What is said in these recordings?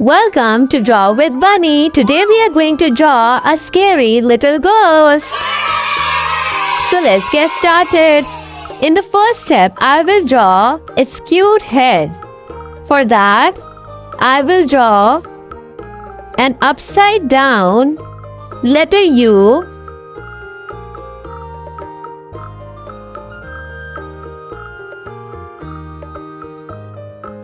Welcome to Draw with Bunny. Today we are going to draw a scary little ghost. So let's get started. In the first step, I will draw its cute head. For that, I will draw an upside down letter U.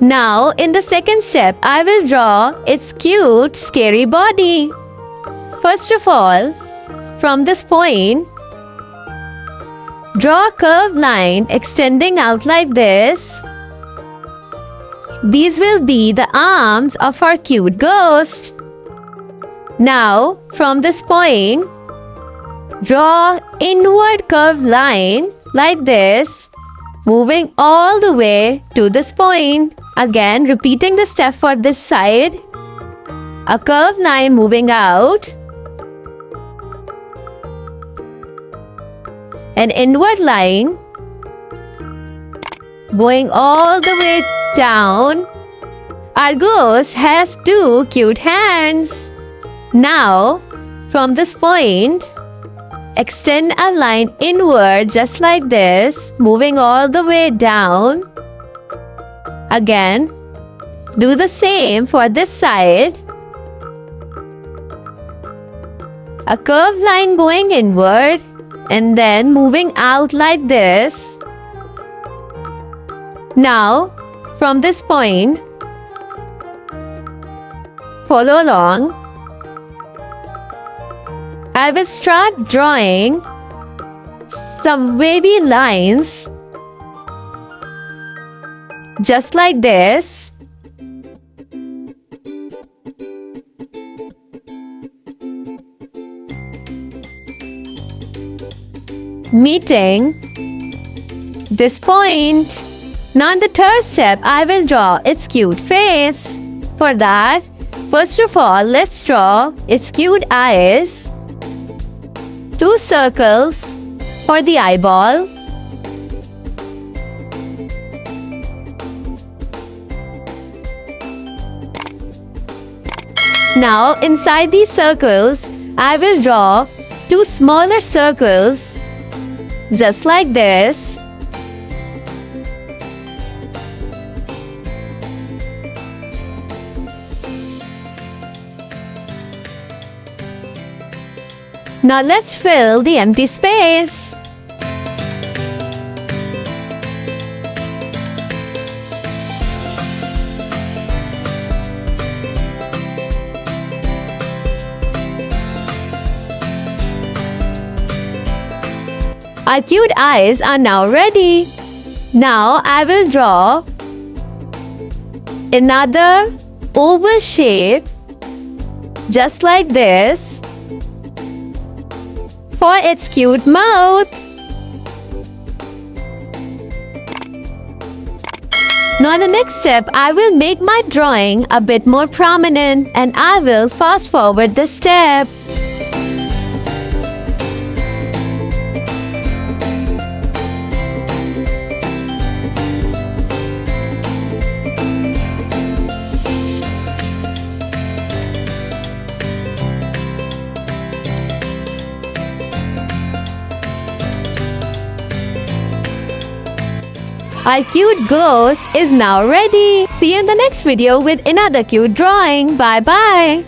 Now, in the second step, I will draw its cute, scary body. First of all, from this point, draw a curved line extending out like this. These will be the arms of our cute ghost. Now, from this point, draw inward curved line like this, moving all the way to this point. Again, repeating the step for this side. A curved line moving out. An inward line going all the way down. Our ghost has two cute hands. Now, from this point, extend a line inward just like this, moving all the way down. Again, do the same for this side. A curved line going inward and then moving out like this. Now, from this point, follow along. I will start drawing some wavy lines just like this. Meeting this point. Now in the third step, I will draw its cute face. For that, first of all, let's draw its cute eyes. Two circles for the eyeball. Now, inside these circles, I will draw two smaller circles, just like this. Now let's fill the empty space. Our cute eyes are now ready. Now I will draw another oval shape just like this for its cute mouth. Now in the next step, I will make my drawing a bit more prominent and I will fast forward this step. Our cute ghost is now ready. See you in the next video with another cute drawing. Bye bye.